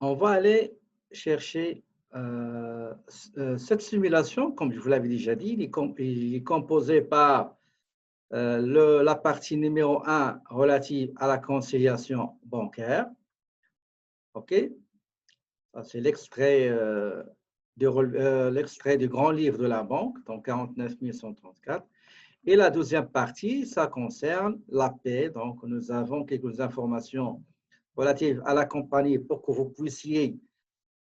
On va aller chercher cette simulation, comme je vous l'avais déjà dit, il est composé par la partie numéro 1 relative à la conciliation bancaire. OK? Ça, c'est l'extrait l'extrait du grand livre de la banque, donc 49 134. Et la deuxième partie, ça concerne la paie. Donc, nous avons quelques informations relatives à la compagnie pour que vous puissiez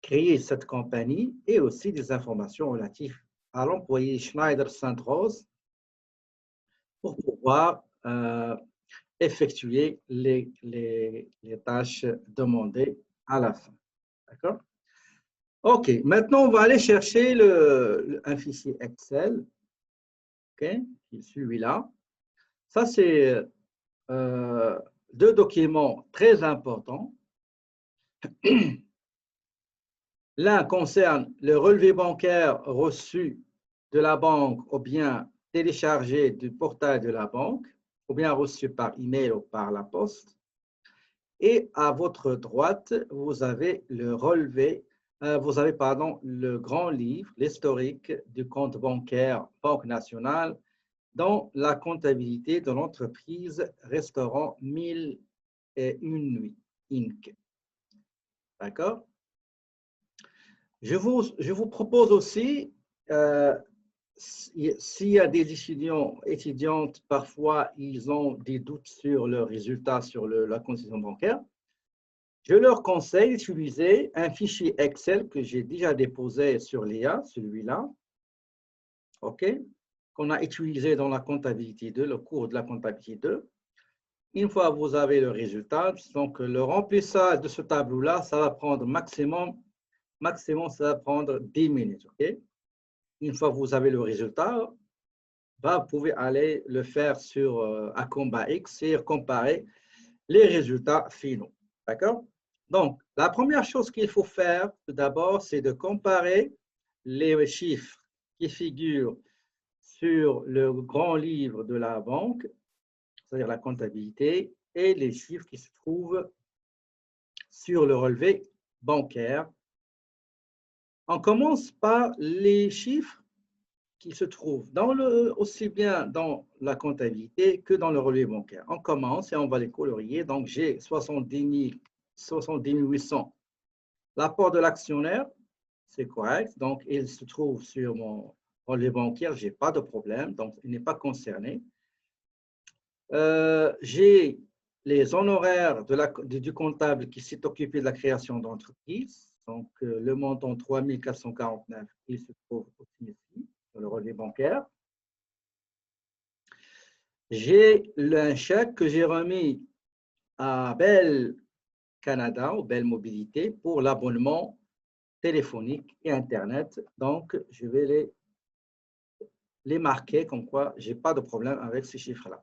créer cette compagnie et aussi des informations relatives à l'employé Schneider Sainte-Rose pour pouvoir effectuer les tâches demandées à la fin. D'accord? OK. Maintenant, on va aller chercher un fichier Excel, OK, qui est celui-là. Ça, c'est deux documents très importants. L'un concerne le relevé bancaire reçu de la banque ou bien téléchargé du portail de la banque, ou bien reçu par email ou par la poste. Et à votre droite, vous avez le relevé, vous avez pardon, le grand livre, l'historique du compte bancaire Banque Nationale dans la comptabilité de l'entreprise Restaurant 1001 Nuits Inc. D'accord? Je vous propose aussi, s'il y a des étudiantes, parfois, ils ont des doutes sur le résultat, sur la constitution bancaire, je leur conseille d'utiliser un fichier Excel que j'ai déjà déposé sur l'IA, celui-là, OK, qu'on a utilisé dans la comptabilité 2, le cours de la comptabilité 2. Une fois que vous avez le résultat, donc le remplissage de ce tableau-là, ça va prendre maximum, ça va prendre 10 minutes, OK? Une fois que vous avez le résultat, vous pouvez aller le faire sur Acomba X et comparer les résultats finaux. D'accord? Donc, la première chose qu'il faut faire, tout d'abord, c'est de comparer les chiffres qui figurent sur le grand livre de la banque, c'est-à-dire la comptabilité, et les chiffres qui se trouvent sur le relevé bancaire. On commence par les chiffres qui se trouvent aussi bien dans la comptabilité que dans le relevé bancaire. On commence et on va les colorier. Donc, j'ai 70 800. L'apport de l'actionnaire, c'est correct. Donc, il se trouve sur mon relevé bancaire. Je n'ai pas de problème. Donc, il n'est pas concerné. J'ai les honoraires du comptable qui s'est occupé de la création d'entreprise. Donc, le montant 3 449, il se trouve aussi ici, sur le relevé bancaire. J'ai un chèque que j'ai remis à Bell Canada, ou Bell Mobilité, pour l'abonnement téléphonique et Internet. Donc, je vais les marquer comme quoi je n'ai pas de problème avec ces chiffres-là.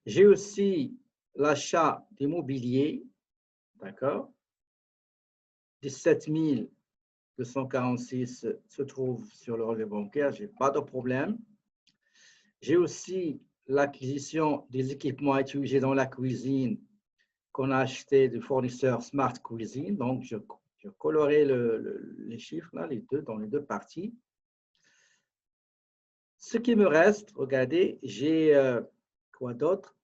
J'ai aussi l'achat d'immobilier, d'accord, 17 246 se trouve sur le relevé bancaire, je n'ai pas de problème. J'ai aussi l'acquisition des équipements utilisés dans la cuisine qu'on a acheté du fournisseur Smart Cuisine. Donc, je colorerai les chiffres, là, les deux, dans les deux parties. Ce qui me reste, regardez, j'ai quoi d'autre?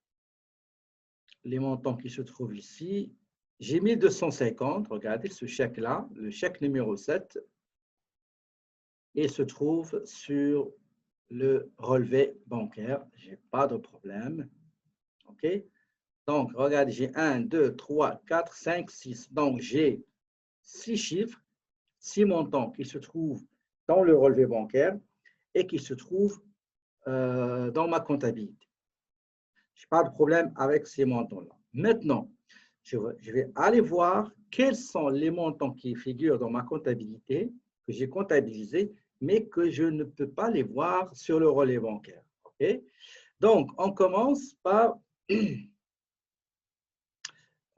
Les montants qui se trouvent ici. J'ai 1250, regardez ce chèque-là, le chèque numéro 7, et se trouve sur le relevé bancaire. Je n'ai pas de problème. OK? Donc, regardez, j'ai 1, 2, 3, 4, 5, 6. Donc, j'ai 6 chiffres, 6 montants qui se trouvent dans le relevé bancaire et qui se trouvent dans ma comptabilité. Je n'ai pas de problème avec ces montants-là. Maintenant, je vais aller voir quels sont les montants qui figurent dans ma comptabilité, que j'ai comptabilisés, mais que je ne peux pas les voir sur le relevé bancaire. Okay? Donc, on commence par,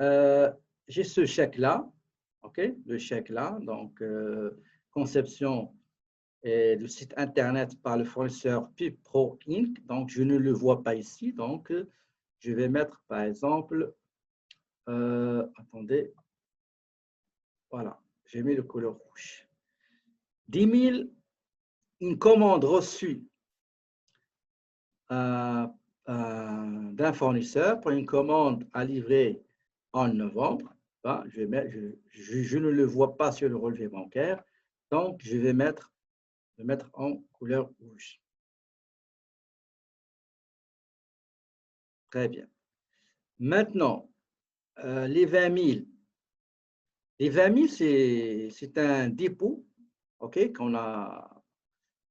j'ai ce chèque-là, okay? Le chèque-là, donc conception du site Internet par le fournisseur PubPro Inc. Donc, je ne le vois pas ici, donc je vais mettre, par exemple, attendez, Voilà, j'ai mis le couleur rouge. 10 000, une commande reçue d'un fournisseur pour une commande à livrer en novembre. Ben, je ne le vois pas sur le relevé bancaire, donc je vais mettre en couleur rouge. Très bien. Maintenant, les 20 000. Les 20 000, c'est un dépôt, OK, qu'on a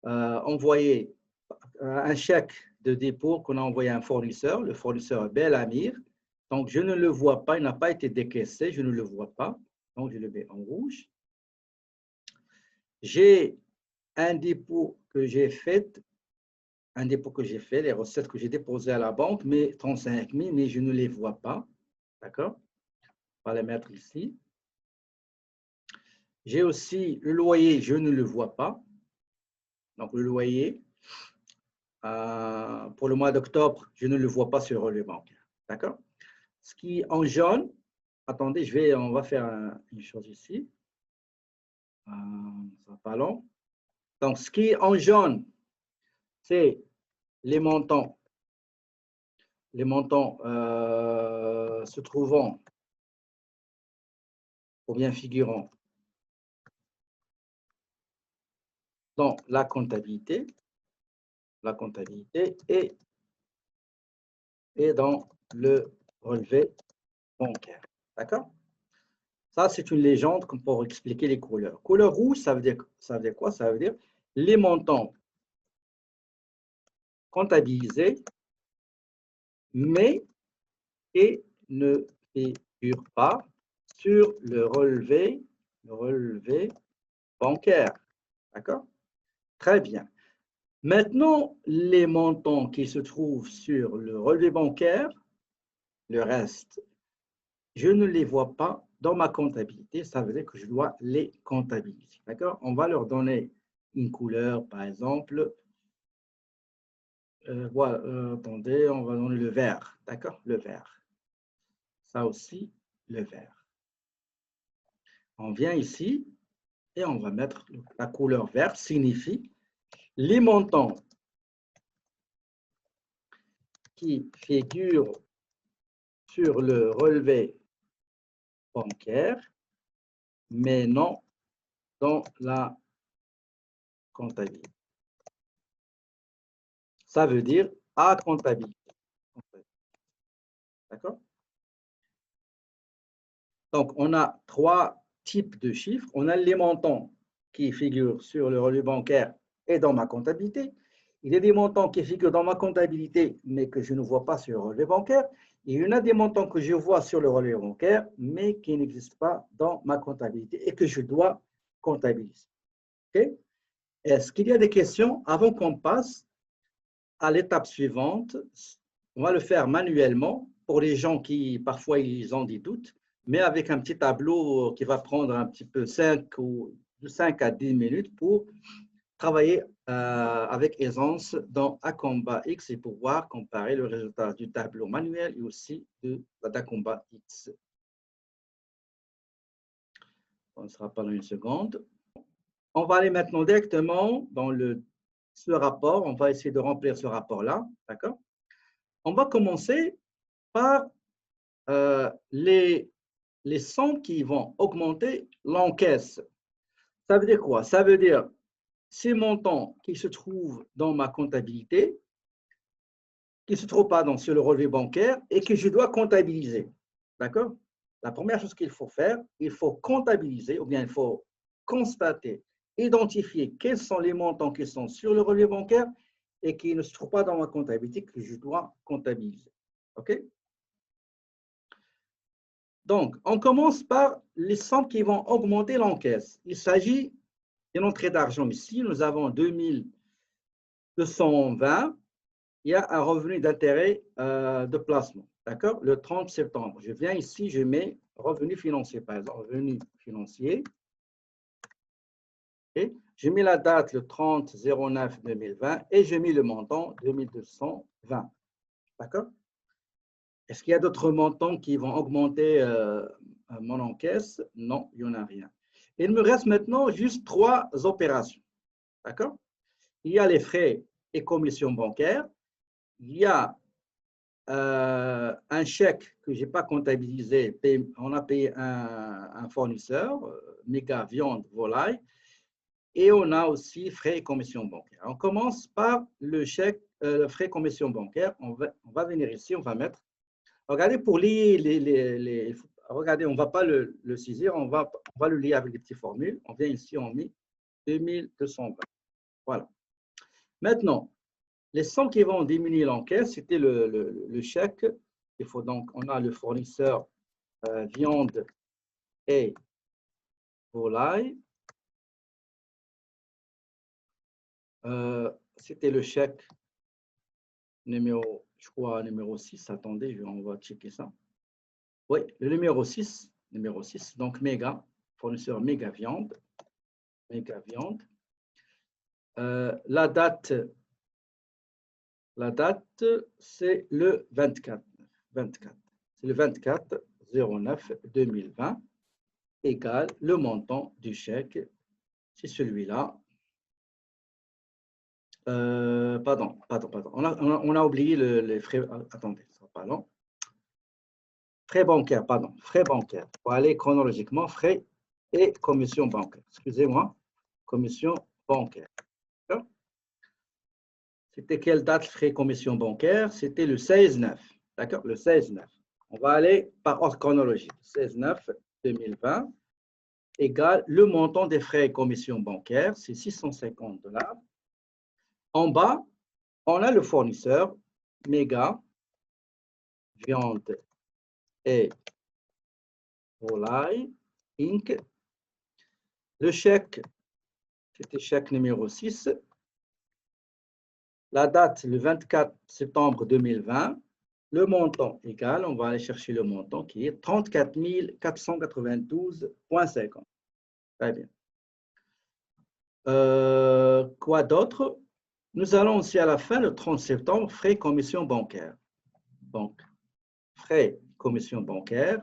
envoyé, un chèque de dépôt qu'on a envoyé à un fournisseur. Le fournisseur est Belamir. Donc, je ne le vois pas, il n'a pas été décaissé, je ne le vois pas. Donc, je le mets en rouge. J'ai un dépôt que j'ai fait, les recettes que j'ai déposées à la banque, mais 35 000, mais je ne les vois pas. D'accord? On va les mettre ici. J'ai aussi le loyer, je ne le vois pas. Donc, le loyer, pour le mois d'octobre, je ne le vois pas sur le relevé bancaire. D'accord? Ce qui est en jaune, attendez, on va faire une chose ici. Ça va pas long. Donc, ce qui est en jaune, c'est les montants. Les montants se trouvant ou bien figurant dans la comptabilité et dans le relevé bancaire. D'accord? Ça, c'est une légende pour expliquer les couleurs. Couleur rouge, ça veut dire quoi? Ça veut dire les montants comptabilisés, mais qui ne figurent pas sur le relevé bancaire. D'accord? Très bien. Maintenant, les montants qui se trouvent sur le relevé bancaire, le reste, je ne les vois pas dans ma comptabilité. Ça veut dire que je dois les comptabiliser. D'accord? On va leur donner une couleur, par exemple. Voilà, attendez, on va donner le vert. D'accord? Le vert. Ça aussi, le vert. On vient ici et on va mettre la couleur verte, signifie les montants qui figurent sur le relevé bancaire, mais non dans la comptabilité. Ça veut dire à comptabilité. D'accord? Donc, on a 3 types de chiffres. On a les montants qui figurent sur le relevé bancaire et dans ma comptabilité. Il y a des montants qui figurent dans ma comptabilité, mais que je ne vois pas sur le relevé bancaire. Et il y en a des montants que je vois sur le relevé bancaire, mais qui n'existent pas dans ma comptabilité et que je dois comptabiliser. Okay? Est-ce qu'il y a des questions avant qu'on passe à l'étape suivante? On va le faire manuellement pour les gens qui, parfois, ils ont des doutes, mais avec un petit tableau qui va prendre un petit peu de 5 à 10 minutes pour travailler avec aisance dans Acomba X et pouvoir comparer le résultat du tableau manuel et aussi de d'Acomba X. On ne sera pas dans une seconde. On va aller maintenant directement dans ce rapport. On va essayer de remplir ce rapport-là. D'accord? On va commencer par les sommes qui vont augmenter l'encaisse. Ça veut dire quoi? Ça veut dire ces montants qui se trouvent dans ma comptabilité, qui ne se trouvent pas sur le relevé bancaire et que je dois comptabiliser. D'accord? La première chose qu'il faut faire, il faut comptabiliser ou bien il faut constater, identifier quels sont les montants qui sont sur le relevé bancaire et qui ne se trouvent pas dans ma comptabilité que je dois comptabiliser. OK? Donc, on commence par les sommes qui vont augmenter l'encaisse. Il s'agit d'une entrée d'argent ici. Nous avons 2220. Il y a un revenu d'intérêt de placement. D'accord? Le 30 septembre. Je viens ici, je mets revenu financier, par exemple, revenu financier. Okay? Je mets la date le 30/09/2020 et je mets le montant 2220. D'accord? Est-ce qu'il y a d'autres montants qui vont augmenter mon encaisse. Non, il n'y en a rien. Il me reste maintenant juste 3 opérations. D'accord? Il y a les frais et commissions bancaires. Il y a un chèque que je n'ai pas comptabilisé. On a payé un fournisseur, méga viande, volaille. Et on a aussi frais et commissions bancaires. On commence par le chèque, le frais et commissions bancaires. On va venir ici, on va mettre. Regardez, pour lier regardez, on ne va pas le saisir, on va le lier avec des petites formules. On vient ici, on met 2220. Voilà. Maintenant, les sommes qui vont diminuer l'encaisse, c'était le chèque. Il faut donc, on a le fournisseur viande et volaille. C'était le chèque numéro, je crois, numéro 6. Attendez, on va checker ça. Oui, le numéro 6, donc méga, fournisseur méga viande. La date, c'est le 24. C'est le 24/09/2020 égale le montant du chèque. C'est celui-là. Pardon. On a oublié les frais. Attendez, ça va pas long. Frais bancaires, pardon. Frais bancaires. Pour aller chronologiquement, frais et commission bancaire. Excusez-moi. Commission bancaire. C'était quelle date frais et commission bancaire? C'était le 16/9. D'accord? Le 16/9. On va aller par ordre chronologique. 16/9/2020 égale le montant des frais et commissions bancaires, c'est $650. En bas, on a le fournisseur, méga, viande et volaille, Inc. Le chèque, c'était chèque numéro 6. La date, le 24 septembre 2020. Le montant égal, on va aller chercher le montant qui est 34 492,50. Très bien. Quoi d'autre? Nous allons aussi à la fin, le 30 septembre, frais commission bancaire. Donc, frais commission bancaire,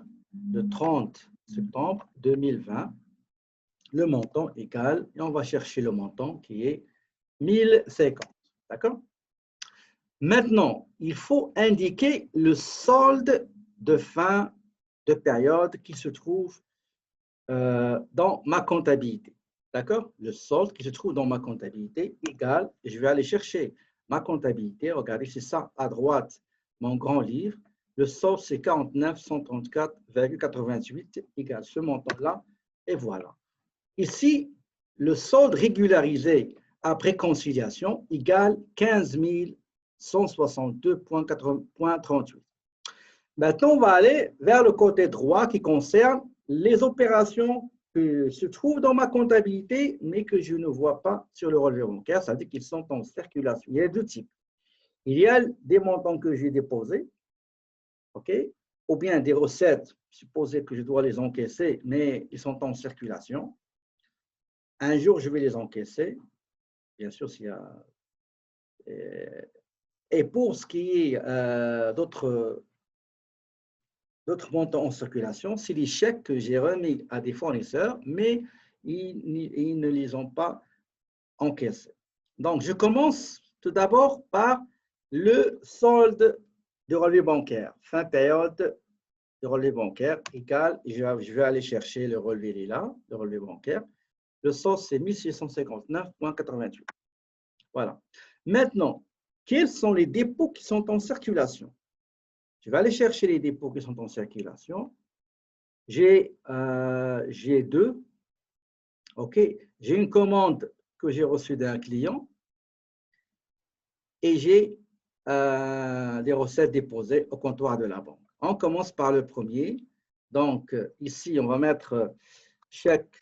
le 30 septembre 2020, le montant égal, et on va chercher le montant qui est 1050. D'accord? Maintenant, il faut indiquer le solde de fin de période qui se trouve dans ma comptabilité. D'accord? Le solde qui se trouve dans ma comptabilité égale, et je vais aller chercher ma comptabilité. Regardez, c'est ça à droite, mon grand livre. Le solde, c'est 49 134,88 égale ce montant-là. Et voilà. Ici, le solde régularisé après conciliation égale 15 162,38. Maintenant, on va aller vers le côté droit qui concerne les opérations qui se trouvent dans ma comptabilité, mais que je ne vois pas sur le relevé bancaire, ça veut dire qu'ils sont en circulation. Il y a deux types. Il y a des montants que j'ai déposés, ok, ou bien des recettes, supposées que je dois les encaisser, mais ils sont en circulation. Un jour, je vais les encaisser, bien sûr, s'il y a… Et pour ce qui est d'autres montants en circulation, c'est les chèques que j'ai remis à des fournisseurs, mais ils ne les ont pas encaissés. Donc, je commence tout d'abord par le solde de relevé bancaire. Fin période de relevé bancaire égale, je vais aller chercher le relevé, il est là, le relevé bancaire. Le solde, c'est 1659,88. Voilà. Maintenant, quels sont les dépôts qui sont en circulation? Je vais aller chercher les dépôts qui sont en circulation. J'ai deux. OK. J'ai une commande que j'ai reçue d'un client et j'ai des recettes déposées au comptoir de la banque. On commence par le premier. Donc, ici, on va mettre chèque,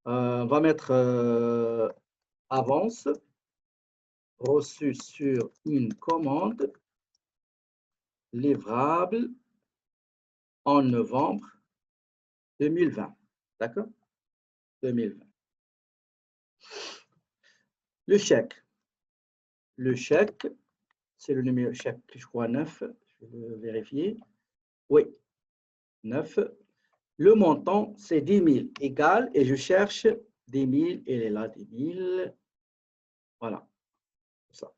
on va mettre avance reçue sur une commande livrable en novembre 2020. D'accord? 2020. Le chèque. Le chèque, c'est le numéro chèque, je crois, 9. Je vais vérifier. Oui. 9. Le montant, c'est 10 000 égal, et je cherche 10 000, elle est là, 10 000. Voilà. Ça.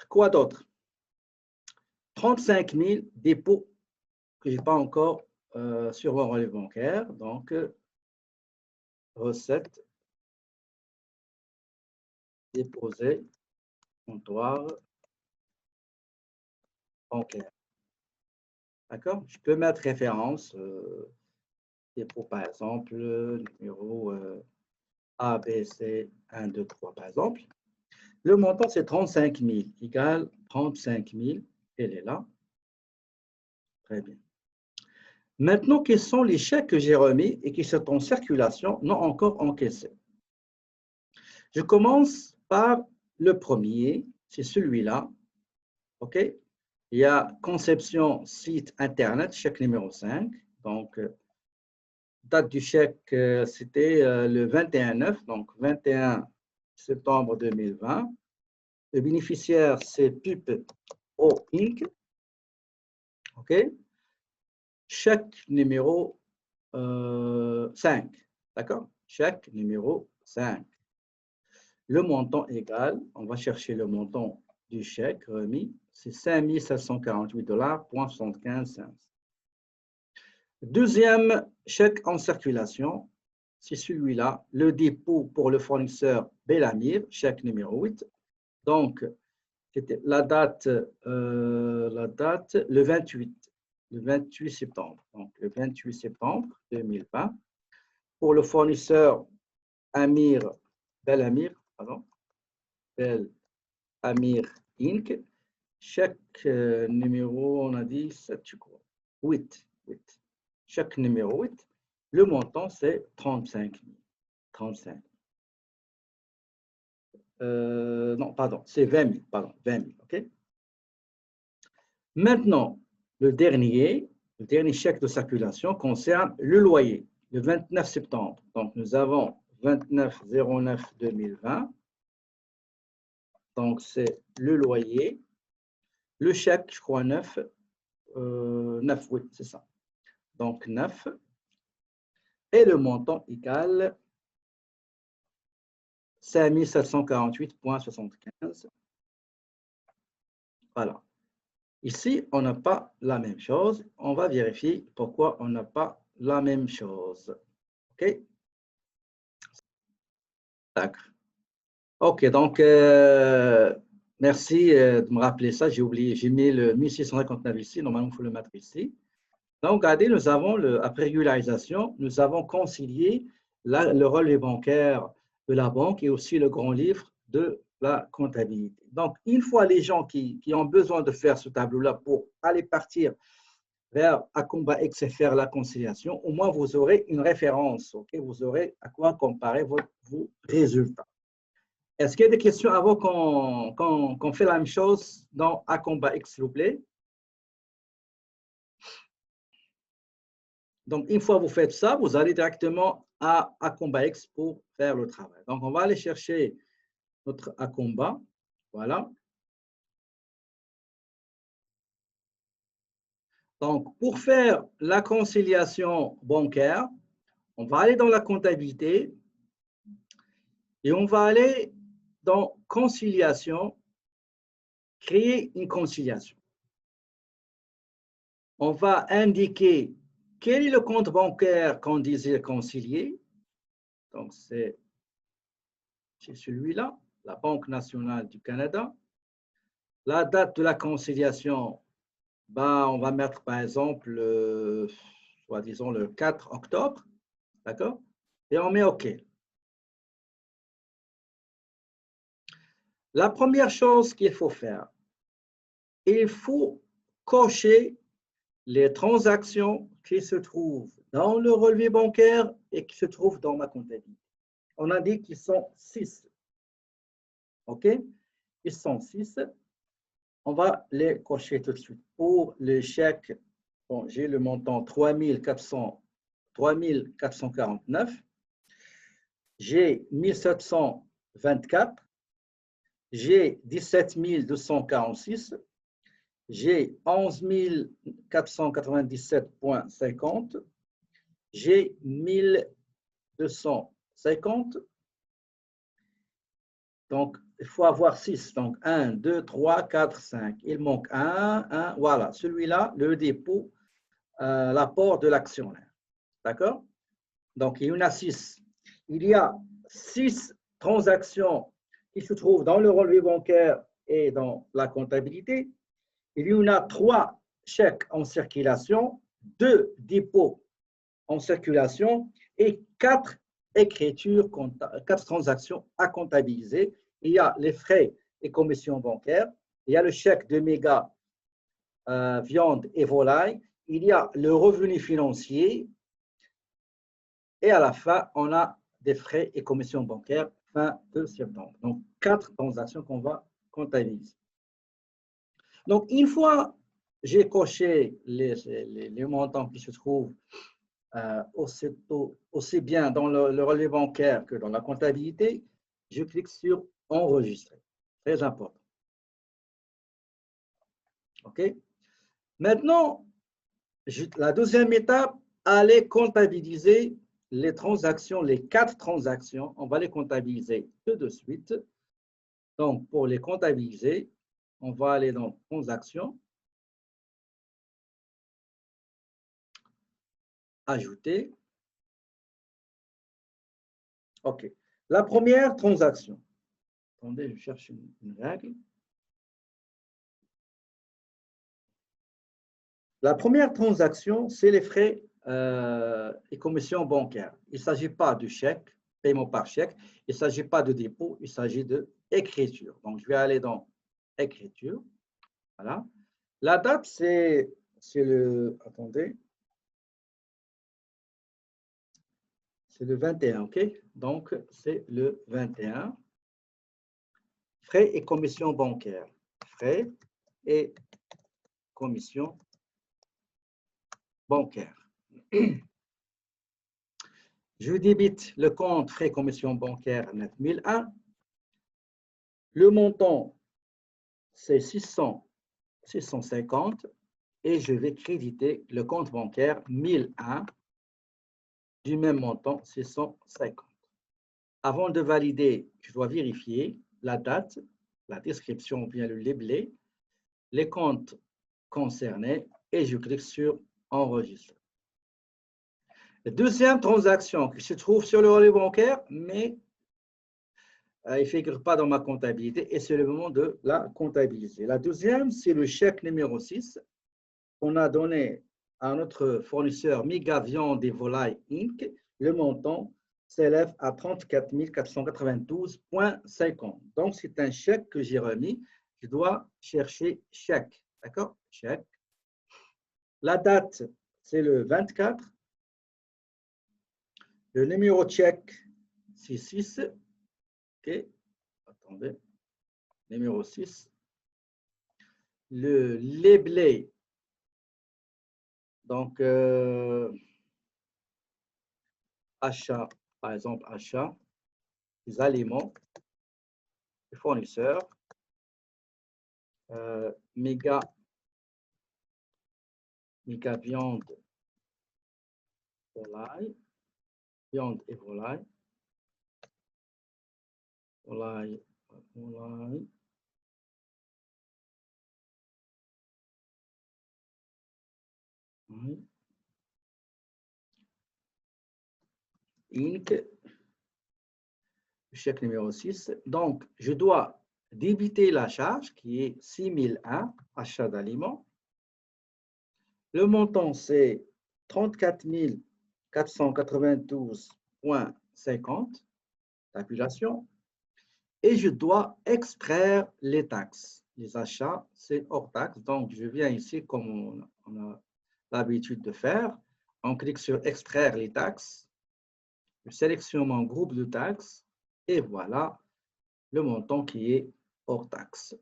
Quoi d'autre? 35 000 dépôts que je n'ai pas encore sur mon relevé bancaire. Donc, recette, déposer, comptoir bancaire. D'accord? Je peux mettre référence, dépôt par exemple, numéro ABC 1, 2, 3 par exemple. Le montant, c'est 35 000, égal 35 000. Elle est là. Très bien. Maintenant, quels sont les chèques que j'ai remis et qui sont en circulation, non encore encaissés? Je commence par le premier, c'est celui-là. OK? Il y a conception site Internet, chèque numéro 5. Donc, date du chèque, c'était le 21/9, donc 21 septembre 2020. Le bénéficiaire, c'est PUP-O Inc. OK? Chèque numéro 5. D'accord? Chèque numéro 5. Le montant égal, on va chercher le montant du chèque remis, c'est 5 748,75 $. Deuxième chèque en circulation, c'est celui-là, le dépôt pour le fournisseur Bellamir, chèque numéro 8. Donc, c'était la date le 28 septembre. Donc, le 28 septembre 2020, pour le fournisseur Bellamir, Inc. Chèque numéro, on a dit 7, je crois. 8. Chèque numéro 8. Le montant, c'est 35 000. 35 000. Non, pardon, c'est 20 000. Pardon, 20 000, OK? Maintenant, le dernier chèque de circulation concerne le loyer, le 29 septembre. Donc, nous avons 29/09/2020. Donc, c'est le loyer. Le chèque, je crois, 9. 9, oui, c'est ça. Donc, 9. Et le montant égal 5 748,75 $. Voilà. Ici, on n'a pas la même chose. On va vérifier pourquoi on n'a pas la même chose. OK? D'accord. OK, donc, merci de me rappeler ça. J'ai oublié, j'ai mis le 1659 ici. Normalement, il faut le mettre ici. Donc, regardez, nous avons, après régularisation, nous avons concilié le relevé bancaire de la banque et aussi le grand livre de la comptabilité. Donc, une fois les gens qui ont besoin de faire ce tableau-là pour aller partir vers Acomba X et faire la conciliation, au moins vous aurez une référence, okay? Vous aurez à quoi comparer vos résultats. Est-ce qu'il y a des questions avant qu'on fait la même chose dans Acomba X, s'il vous plaît? Donc, une fois que vous faites ça, vous allez directement à Acomba X pour faire le travail. Donc, on va aller chercher notre Acomba. Voilà. Donc, pour faire la conciliation bancaire, on va aller dans la comptabilité et on va aller dans conciliation, créer une conciliation. On va indiquer quel est le compte bancaire qu'on désire concilier. Donc, c'est celui-là, la Banque nationale du Canada. La date de la conciliation, on va mettre par exemple, disons le 4 octobre, d'accord? Et on met OK. La première chose qu'il faut faire, il faut cocher les transactions qui se trouvent dans le relevé bancaire et qui se trouvent dans ma comptabilité. On a dit qu'ils sont 6. OK? Ils sont 6. On va les cocher tout de suite. Pour le chèque, bon, j'ai le montant 3449. J'ai 1724. J'ai 17 246. j'ai 11 497,50. J'ai 1250. Donc, il faut avoir 6. Donc, 1, 2, 3, 4, 5. Il manque 1. Voilà, celui-là, le dépôt, l'apport de l'actionnaire. D'accord? Donc, il y en a 6. Il y a 6 transactions qui se trouvent dans le relevé bancaire et dans la comptabilité. Il y en a 3 chèques en circulation, 2 dépôts en circulation et 4 écritures, 4 transactions à comptabiliser. Il y a les frais et commissions bancaires, il y a le chèque de méga viande et volaille, il y a le revenu financier et à la fin, on a des frais et commissions bancaires fin de septembre. Donc, 4 transactions qu'on va comptabiliser. Donc, une fois j'ai coché les montants qui se trouvent aussi bien dans le relevé bancaire que dans la comptabilité, je clique sur enregistrer. Très important. OK? Maintenant, la deuxième étape, aller comptabiliser les transactions, les 4 transactions. On va les comptabiliser tout de suite. Donc, pour les comptabiliser, on va aller dans transactions, ajouter. OK. La première transaction. Attendez, je cherche une règle. La première transaction, c'est les frais et commissions bancaires. Il ne s'agit pas de chèque, paiement par chèque. Il ne s'agit pas de dépôt, il s'agit d'écriture. Donc, je vais aller dans écriture. Voilà. La date, c'est le… Attendez. C'est le 21, OK? Donc, c'est le 21. Frais et commissions bancaires. Frais et commissions bancaires. Je débite le compte frais et commissions bancaires 9001. Le montant, c'est 650 et je vais créditer le compte bancaire 1001 du même montant, 650. Avant de valider, je dois vérifier la date, la description ou bien le libellé, les comptes concernés et je clique sur enregistrer. La deuxième transaction qui se trouve sur le relevé bancaire, mais il ne figure pas dans ma comptabilité et c'est le moment de la comptabiliser. La deuxième, c'est le chèque numéro 6 qu'on a donné à notre fournisseur Méga Viande et Volaille Inc. Le montant s'élève à 34 492,50. Donc, c'est un chèque que j'ai remis. Je dois chercher chèque. D'accord? Chèque. La date, c'est le 24. Le numéro de chèque, c'est 6. OK. Attendez. Numéro 6. Le libellé. Donc, achat, par exemple, achat des aliments, des fournisseurs, méga viande, volaille, viande et volaille, volaille, volaille, Inc. Chèque numéro 6. Donc, je dois débiter la charge qui est 6001, achat d'aliments. Le montant, c'est 34 492,50, tabulation. Et je dois extraire les taxes. Les achats, c'est hors taxe. Donc, je viens ici, comme on a l'habitude de faire. On clique sur extraire les taxes. Je sélectionne mon groupe de taxes. Et voilà le montant qui est hors taxe.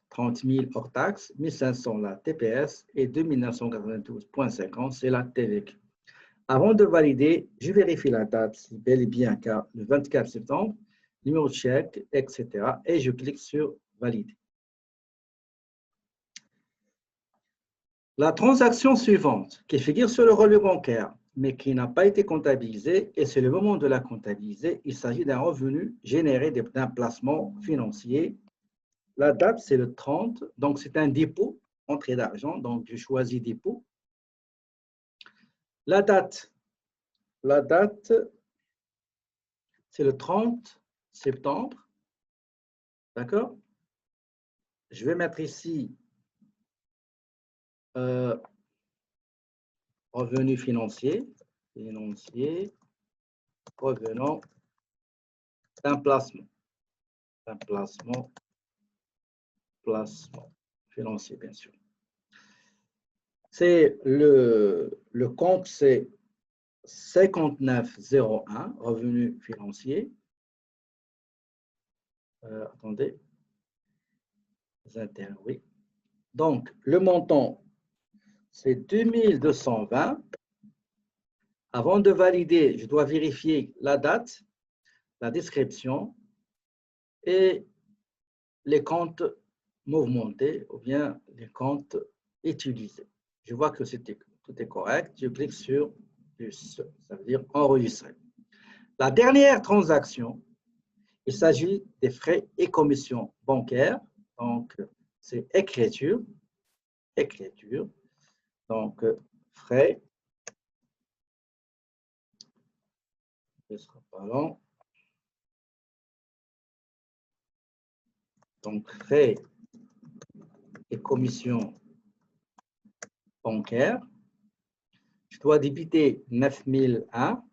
30 000 hors taxe, 1 500 la TPS et 2 992,50, c'est la TVQ. Avant de valider, je vérifie la date, c'est bel et bien car le 24 septembre, numéro de chèque, etc. Et je clique sur valider. La transaction suivante qui figure sur le relevé bancaire, mais qui n'a pas été comptabilisée, et c'est le moment de la comptabiliser, il s'agit d'un revenu généré d'un placement financier. La date, c'est le 30, donc c'est un dépôt, entrée d'argent, donc je choisis dépôt. La date, c'est le 30 septembre, d'accord? Je vais mettre ici revenu financier, revenant d'un placement financier, bien sûr. C'est le compte, c'est 5901, revenu financier. Attendez. Oui. Donc, le montant, c'est 2220. Avant de valider, je dois vérifier la date, la description et les comptes mouvementés ou bien les comptes utilisés. Je vois que tout est correct. Je clique sur plus, ça veut dire enregistrer. La dernière transaction, il s'agit des frais et commissions bancaires. Donc, c'est écriture. Donc, frais. Ce ne sera pas long. Donc, frais et commissions bancaires. Je dois débiter 9001.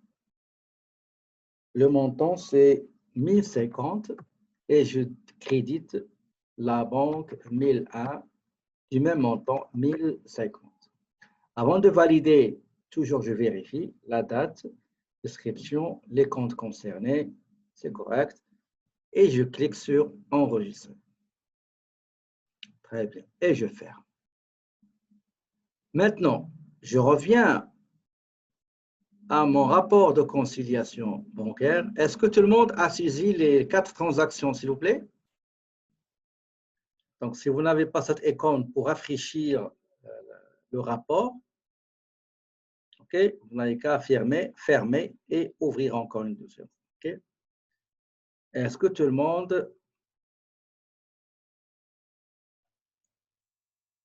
Le montant, c'est 1050 et je crédite la banque 1001 du même montant, 1050. Avant de valider, toujours je vérifie la date, description, les comptes concernés, c'est correct. Et je clique sur enregistrer. Très bien. Et je ferme. Maintenant, je reviens à mon rapport de conciliation bancaire. Est-ce que tout le monde a saisi les 4 transactions, s'il vous plaît? Donc, si vous n'avez pas cette icône pour afficher le rapport, okay, vous n'avez qu'à fermer et ouvrir encore une deuxième. Okay? Est-ce que tout le monde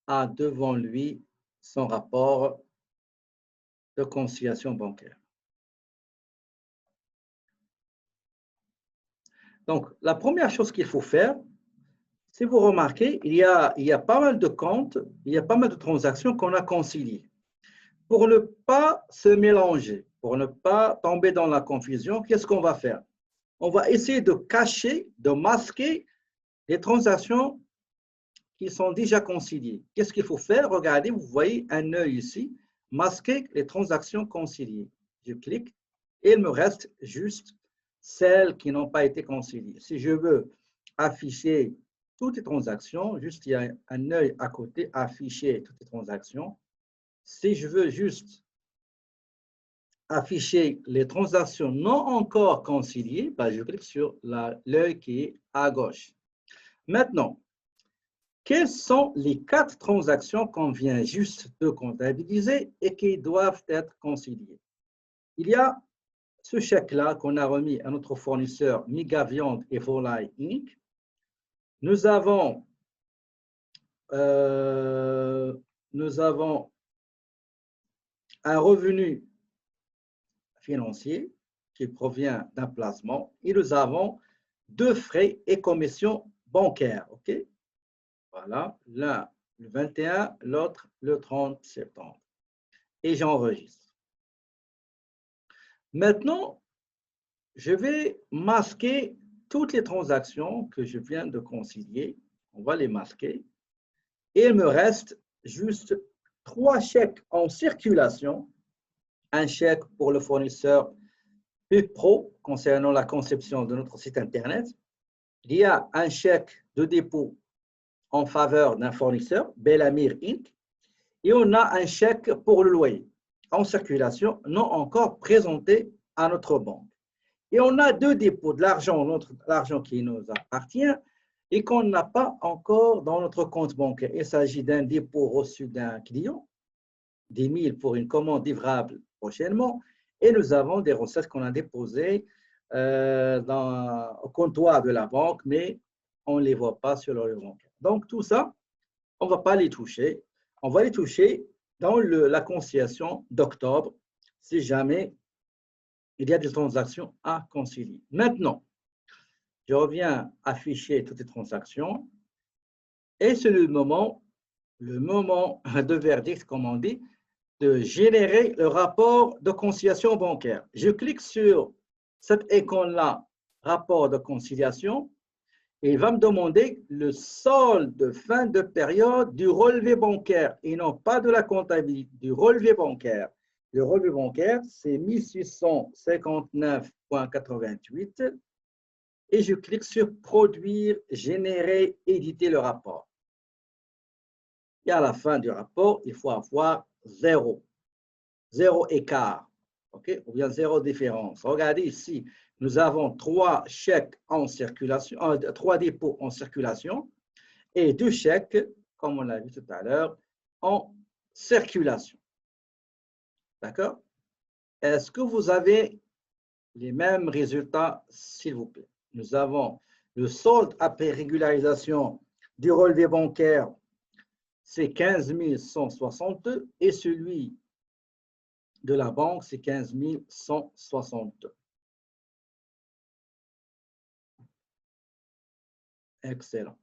a devant lui son rapport de conciliation bancaire? Donc, la première chose qu'il faut faire, si vous remarquez, il y a pas mal de comptes, il y a pas mal de transactions qu'on a conciliées. Pour ne pas se mélanger, pour ne pas tomber dans la confusion, qu'est-ce qu'on va faire? On va essayer de cacher, de masquer les transactions qui sont déjà conciliées. Qu'est-ce qu'il faut faire? Regardez, vous voyez un œil ici, masquer les transactions conciliées. Je clique et il me reste juste celles qui n'ont pas été conciliées. Si je veux afficher toutes les transactions, juste il y a un œil à côté, afficher toutes les transactions. Si je veux juste afficher les transactions non encore conciliées, ben je clique sur l'œil qui est à gauche. Maintenant, quelles sont les 4 transactions qu'on vient juste de comptabiliser et qui doivent être conciliées? Il y a ce chèque-là qu'on a remis à notre fournisseur Miga Viande et Volaille Inc. Nous avons un revenu financier qui provient d'un placement et nous avons 2 frais et commissions bancaires. OK? Voilà, l'un le 21, l'autre le 30 septembre. Et j'enregistre. Maintenant, je vais masquer toutes les transactions que je viens de concilier. On va les masquer. Et il me reste juste 3 chèques en circulation. Un chèque pour le fournisseur PubPro concernant la conception de notre site Internet. Il y a un chèque de dépôt en faveur d'un fournisseur, Bellamir Inc. Et on a un chèque pour le loyer en circulation non encore présenté à notre banque. Et on a 2 dépôts de l'argent qui nous appartient et qu'on n'a pas encore dans notre compte bancaire. Il s'agit d'un dépôt reçu d'un client 10 000 pour une commande livrable prochainement, et nous avons des recettes qu'on a déposées au comptoir de la banque, mais on ne les voit pas sur le relevé bancaire. Donc, tout ça, on ne va pas les toucher. On va les toucher dans la conciliation d'octobre, si jamais il y a des transactions à concilier. Maintenant, je reviens afficher toutes les transactions, et c'est le moment de verdict, comme on dit, de générer le rapport de conciliation bancaire. Je clique sur cette icône-là, rapport de conciliation, et il va me demander le solde de fin de période du relevé bancaire et non pas de la comptabilité, du relevé bancaire. Le relevé bancaire, c'est 1659,88 et je clique sur produire, générer, éditer le rapport. Et à la fin du rapport, il faut avoir zéro écart, okay? Ou bien zéro différence. Regardez ici, nous avons 3 chèques en circulation, 3 dépôts en circulation et 2 chèques, comme on l'a vu tout à l'heure, en circulation. D'accord? Est-ce que vous avez les mêmes résultats, s'il vous plaît? Nous avons le solde après régularisation du relevé bancaire, c'est 15 162 et celui de la banque, c'est 15 162. Excellent.